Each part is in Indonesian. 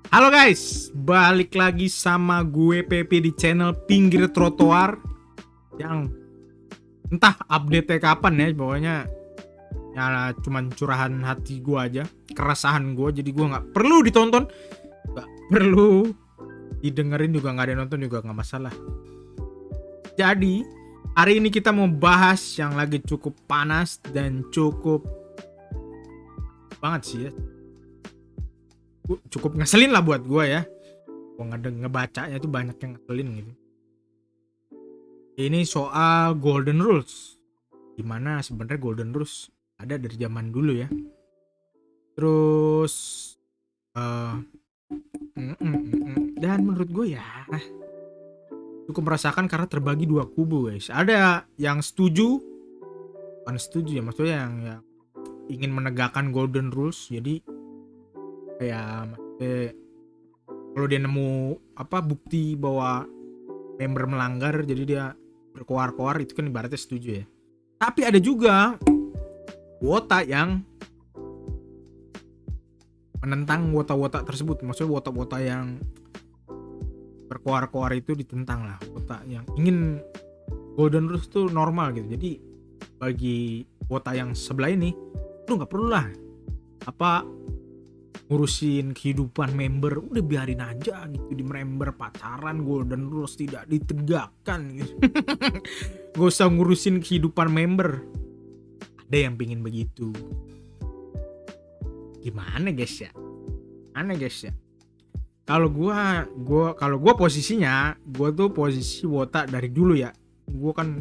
Halo guys, balik lagi sama gue Pepe di channel Pinggir Trotoar yang entah update-nya kapan ya, pokoknya ya cuman curahan hati gue aja, keresahan gue, jadi gue nggak perlu ditonton, nggak perlu didengerin juga, nggak ada yang nonton juga nggak masalah. Jadi hari ini kita mau bahas yang lagi cukup panas dan cukup banget sih ya, cukup ngeselin lah buat gue ya. Gue ngebacanya tuh banyak yang ngeselin gitu. Ini soal Golden Rules. Dimana sebenarnya Golden Rules ada dari zaman dulu ya. Terus eh dan menurut gue ya cukup merasakan karena terbagi dua kubu guys. Ada yang setuju, bukan setuju ya, maksudnya yang ingin menegakkan Golden Rules. Jadi kayak kalau dia nemu apa bukti bahwa member melanggar, jadi dia berkoar-koar, itu kan ibaratnya setuju ya. Tapi ada juga wota yang menentang wota-wota tersebut, maksudnya wota-wota yang berkoar-koar itu ditentang lah, wota yang ingin Golden Rules tuh normal gitu. Jadi bagi wota yang sebelah ini, lu nggak perlu lah apa ngurusin kehidupan member, udah biarin aja gitu, di member pacaran Golden Rules tidak ditegakkan gitu. Gak usah ngurusin kehidupan member. Ada yang pingin begitu. Gimana guys ya? Aneh guys ya. Kalau gua posisinya, gua tuh posisi wota dari dulu ya. Gua kan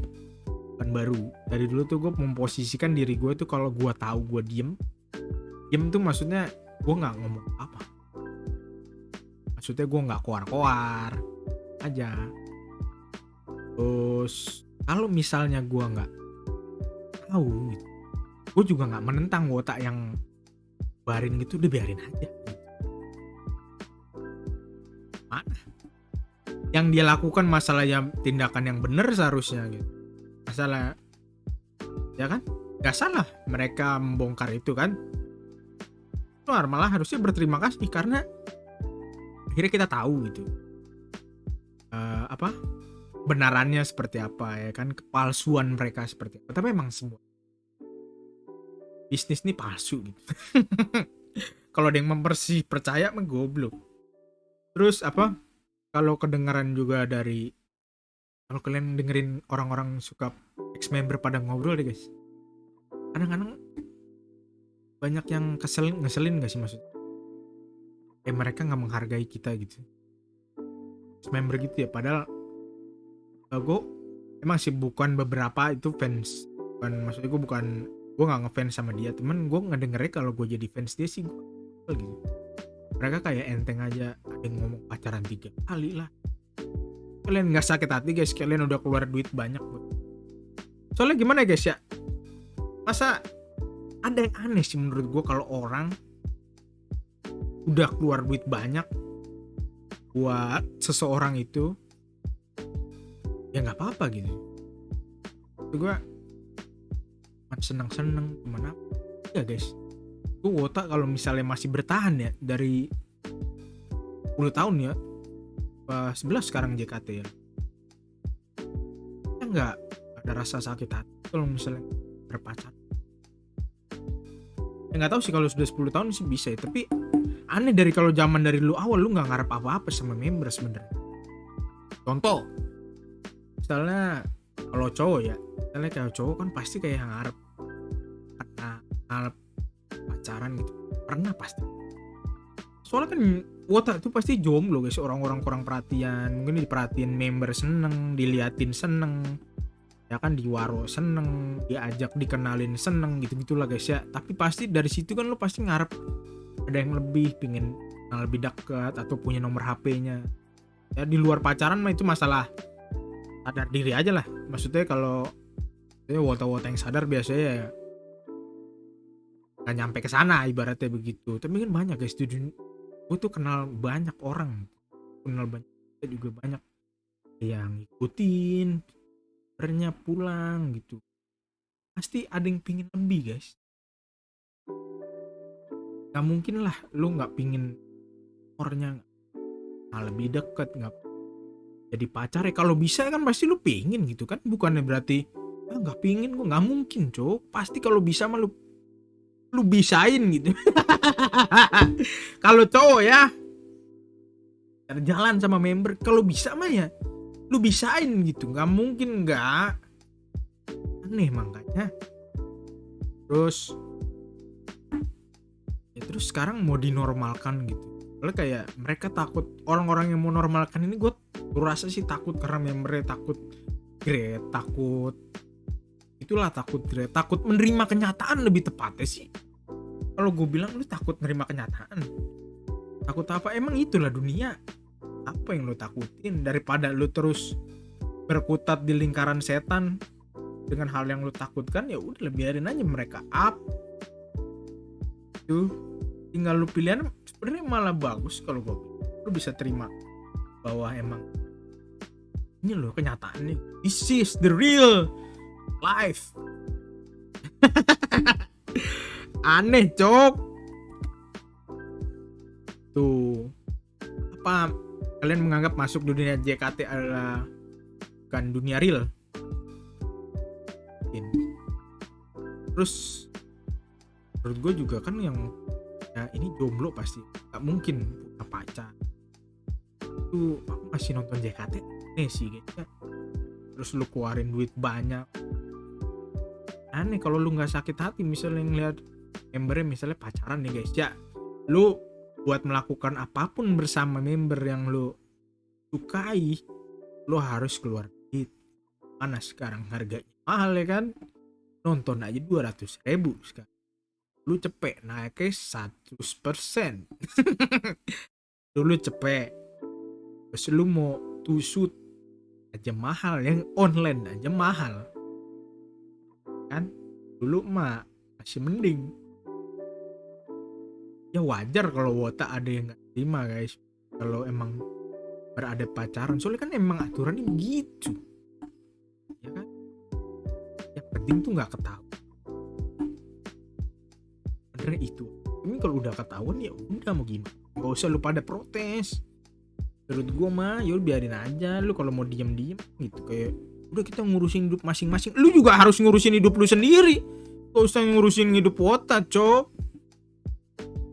baru. Dari dulu tuh gua memposisikan diri gua tuh kalau gua tahu gua diem. Diem tuh maksudnya gua nggak ngomong apa. Maksudnya gua nggak koar-koar aja. Terus kalau misalnya gua nggak tahu gitu, gua juga nggak menentang wota yang barin gitu, udah biarin aja. Mana yang dia lakukan masalahnya tindakan yang benar seharusnya gitu, masalah ya kan, nggak salah mereka membongkar itu kan, luar malah harusnya berterima kasih karena akhirnya kita tahu gitu apa benarannya seperti apa ya kan, kepalsuan mereka seperti apa. Tapi emang semua bisnis nih palsu gitu. Kalau ada yang percaya mah goblok. Terus apa, kalau kedengaran juga dari, kalau kalian dengerin orang-orang suka ex member pada ngobrol deh guys, kadang-kadang banyak yang ngeselin gak sih, maksud mereka nggak menghargai kita gitu, ex member gitu ya. Padahal gue emang sih bukan beberapa itu fans, bukan, maksudnya gue nggak ngefans sama dia, temen gue ngedengernya kalau gue jadi fans dia sih gue gitu. Mereka kayak enteng aja, ada yang ngomong pacaran 3 kali lah. Kalian nggak sakit hati guys, kalian udah keluar duit banyak buat. Soalnya gimana ya guys ya, masa ada yang aneh sih menurut gue kalau orang udah keluar duit banyak buat seseorang itu ya nggak apa-apa gitu. Itu gue seneng-seneng gimana ya guys. Gue wota kalau misalnya masih bertahan ya dari 10 tahun ya, 11 sekarang JKT ya nggak ada rasa sakit hati kalau misalnya berpacar. Ya nggak tahu sih, kalau sudah 10 tahun sih bisa ya, tapi aneh dari kalau zaman dari lu awal lu nggak ngarep apa-apa sama member sebenarnya. Contoh misalnya kalau cowok ya, misalnya kayak cowok kan pasti kayak ngarep pacaran gitu, pernah pasti. Soalnya kan wota itu pasti jomblo guys, orang-orang kurang perhatian, mungkin diperhatiin member seneng, diliatin seneng ya kan, diwaro seneng, diajak dikenalin seneng gitu-gitulah guys ya. Tapi pasti dari situ kan lo pasti ngarep ada yang lebih, pingin yang lebih dekat atau punya nomor HP-nya ya. Di luar pacaran mah itu masalah sadar diri aja lah, maksudnya kalau wota-wota yang sadar biasanya ya gak nyampe ke sana ibaratnya begitu. Tapi kan banyak guys di dunia, gue tuh kenal banyak orang, kenal banyak, kita juga banyak yang ngikutin sebenarnya pulang gitu. Pasti ada yang pingin lebih guys, gak mungkin lah lu gak pingin nomornya, nah, lebih deket, nggak jadi pacar ya. Kalau bisa kan pasti lu pingin gitu kan, bukannya berarti nggak pingin. Gue nggak mungkin cok, pasti kalau bisa mah lu bisain gitu. Kalau cowok ya jalan sama member, kalau bisa mah ya lu bisain gitu, nggak mungkin nggak. Aneh makanya. Terus ya, terus sekarang mau dinormalkan gitu. Soalnya kayak mereka takut, orang-orang yang mau normalkan ini gue rasa sih takut karena membernya takut grade, takut itulah, takut grade, takut menerima kenyataan lebih tepatnya sih. Kalau gue bilang lu takut menerima kenyataan, takut apa? Emang itulah dunia. Apa yang lu takutin? Daripada lu terus berkutat di lingkaran setan dengan hal yang lu takutkan, ya udah biarin aja mereka up. Tuh, tinggal lu pilihan. Sebenarnya malah bagus kalau gue lu bisa terima bahwa emang ini loh kenyataannya. This is the real life. Aneh cok. Tuh, apa kalian menganggap masuk dunia JKT adalah bukan dunia real? Terus menurut gue juga kan yang ya ini jomblo pasti gak mungkin punya pacar. Itu aku masih nonton JKT nih sih gitu. Terus lu keluarin duit banyak. Aneh kalau lu gak sakit hati misalnya ngeliat membernya misalnya pacaran nih guys ya, lu buat melakukan apapun bersama member yang lu sukai, lu harus keluar duit. Mana sekarang harganya mahal ya kan, nonton aja 200.000 sekarang. Lu cepet naiknya 100%. Dulu cepet, terus lu mau tusut aja mahal, yang online aja mahal kan. Dulu mah masih mending. Ya wajar kalau wota ada yang gak terima guys, kalau emang berada pacaran. Soalnya kan emang aturannya begitu ya kan. Yang penting tuh gak ketahuan. Bener itu. Ini kalau udah ketahuan ya udah mau gimana, gak usah lu pada protes. Menurut gue mah ya biarin aja. Lu kalau mau diem-diem gitu, kayak udah kita ngurusin hidup masing-masing. Lu juga harus ngurusin hidup lu sendiri, gak usah ngurusin hidup wota cok.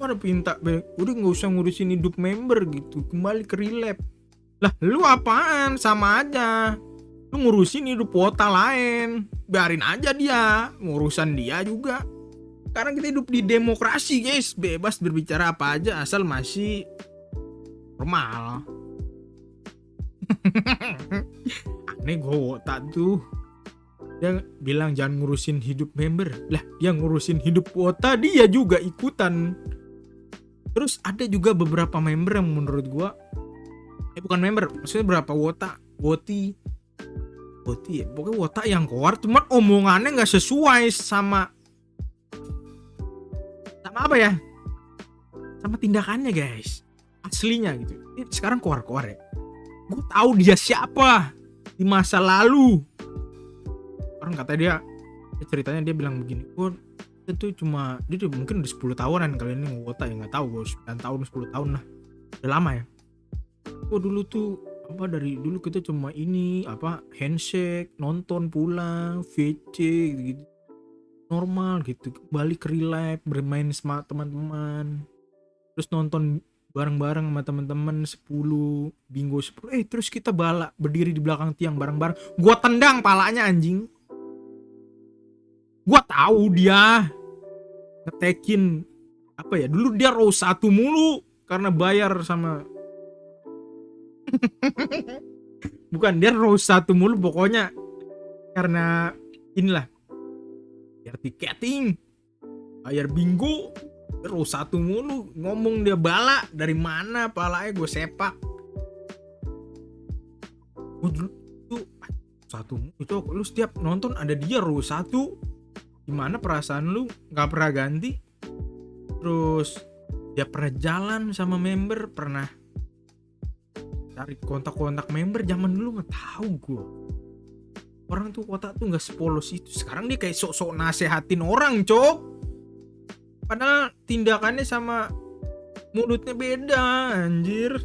Mana pinta udah gak usah ngurusin hidup member gitu, kembali ke relap. Lah lu apaan, sama aja lu ngurusin hidup wota lain. Biarin aja dia, ngurusan dia juga. Karena kita hidup di demokrasi guys, bebas berbicara apa aja asal masih normal. Aneh gue wota tuh, dia bilang jangan ngurusin hidup member, lah dia ngurusin hidup wota dia juga ikutan. Terus ada juga beberapa member yang menurut gue bukan member, maksudnya beberapa woti ya, pokoknya wota yang keluar cuman omongannya gak sesuai sama apa ya, sama tindakannya guys, aslinya gitu. Ini sekarang keluar ya, gue tahu dia siapa di masa lalu. Orang kata dia ceritanya, dia bilang begini, itu cuma dia mungkin udah 10 tahunan kali ini wota ya, nggak tahu gue 9 tahun 10 tahun lah, udah lama ya. Dulu tuh apa, dari dulu kita cuma ini apa, handshake, nonton pulang, VC gitu, normal gitu, balik ke real life, bermain sama teman-teman, terus nonton bareng-bareng sama teman-teman 10 bingo 10, terus kita berdiri di belakang tiang bareng-bareng, gua tendang palanya anjing. Gua tahu dia ngetekin apa ya, dulu dia row 1 mulu karena bayar sama bukan, dia row 1 mulu pokoknya karena inilah bayar tiketing, bayar bingo, row 1 mulu. Ngomong dia bala dari mana, palanya gue sepak. Gue dulu tuh 1 itu lu setiap nonton ada dia row 1. Gimana perasaan lu? Gak pernah ganti. Terus dia pernah jalan sama member, pernah cari kontak-kontak member. Zaman dulu gak tahu gue. Orang tuh kota tuh gak sepolos itu. Sekarang dia kayak sok-sok nasehatin orang cok, padahal tindakannya sama mulutnya beda anjir.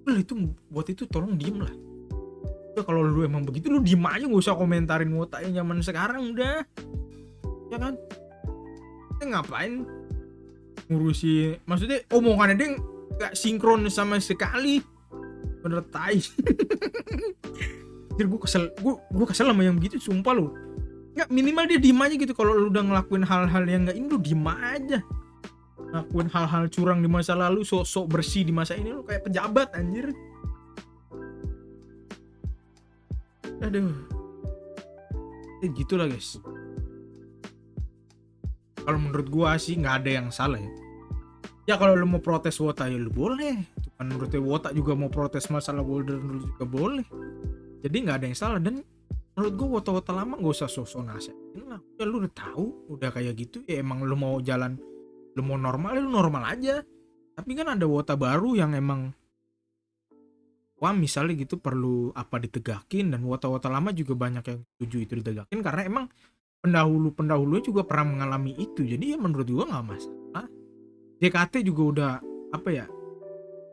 Udah itu buat itu tolong diem lah. Udah kalau lu emang begitu lu diem aja, gak usah komentarin wota yang zaman sekarang udah. Ya kan? Kita ngapain ngurusi, maksudnya omongannya dia gak sinkron sama sekali. Bener tai. Anjir gue kesel sama yang begitu sumpah lu. Nggak, minimal dia diem aja gitu. Kalau lu udah ngelakuin hal-hal yang nggak ini, lu diem aja. Ngelakuin hal-hal curang di masa lalu, sok-sok bersih di masa ini, lu kayak pejabat anjir. Aduh. Gitulah guys. Kalau menurut gua sih nggak ada yang salah ya. Ya kalau lu mau protes wota ya lu boleh. Kan menurut wota juga mau protes masalah golden rule juga boleh. Jadi nggak ada yang salah. Dan menurut gue wota-wota lama gak usah sosok nasihatin lah. Ya lu udah tahu, udah kayak gitu ya emang lu mau jalan, lu mau normal ya lu normal aja. Tapi kan ada wota baru yang emang wah misalnya gitu perlu apa ditegakin, dan wota-wota lama juga banyak yang setuju itu ditegakin karena emang pendahulunya juga pernah mengalami itu. Jadi ya menurut gue nggak masalah. JKT juga udah apa ya,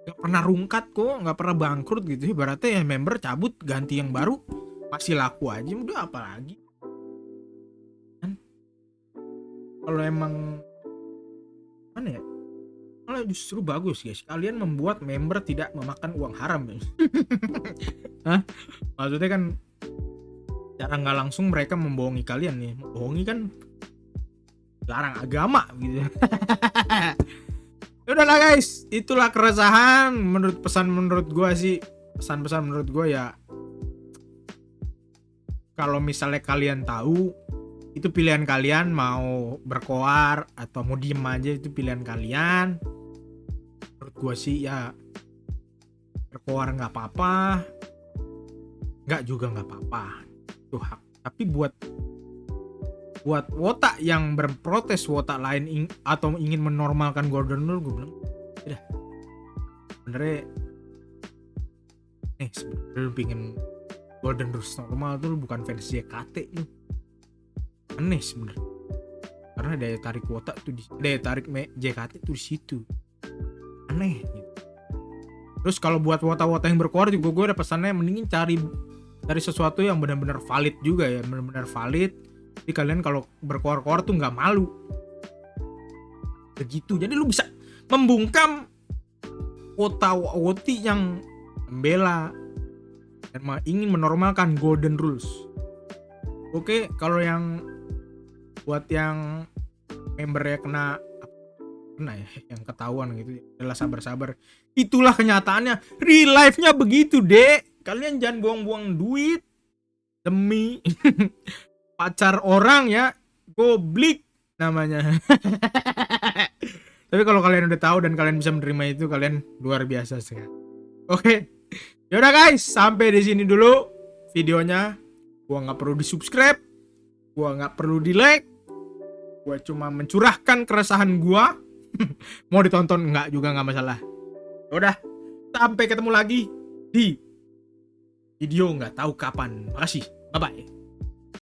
nggak pernah rungkat kok, nggak pernah bangkrut gitu. Ibaratnya ya member cabut ganti yang baru masih laku aja, udah apa lagi kan. Kalau emang mana ya, kalau justru bagus guys kalian membuat member tidak memakan uang haram ya. Hah? Maksudnya kan cara nggak langsung mereka membohongi kalian nih. Membohongi kan larang agama gitu. Udahlah guys, itulah keresahan menurut gue sih. Pesan-pesan menurut gue ya, kalau misalnya kalian tahu, itu pilihan kalian mau berkoar atau mau diem aja, itu pilihan kalian. Menurut gue sih ya berkoar nggak apa-apa, nggak juga nggak apa-apa, itu hak. Tapi buat wota yang berprotes wota lain atau ingin menormalkan golden rule, gue bilang udah benernya nih sebenarnya lu pingin golden rules normal tuh bukan fans JKT lu. Aneh sebenarnya. Karena daya tarik wota tuh daya tarik JKT tuh di situ. Aneh gitu. Terus kalau buat wota-wota yang berkoar juga gue ada pesannya, mendingin cari sesuatu yang benar-benar valid juga ya, benar-benar valid. Jadi kalian kalau berkoar-koar tuh nggak malu. Begitu. Jadi lu bisa membungkam wota-woti yang membela dan ingin menormalkan golden rules. Oke, kalau yang buat yang membernya kena ya, yang ketahuan gitu, adalah sabar-sabar. Itulah kenyataannya. Real life-nya begitu, Dek. Kalian jangan buang-buang duit demi pacar orang ya, goblik namanya. Tapi kalau kalian udah tahu dan kalian bisa menerima itu, kalian luar biasa sekali. Oke. Yaudah guys, sampai di sini dulu videonya. Gua nggak perlu di-subscribe, gua nggak perlu di-like, gua cuma mencurahkan keresahan gua. Mau ditonton nggak juga nggak masalah. Udah, sampai ketemu lagi di video nggak tahu kapan. Makasih, bye bye.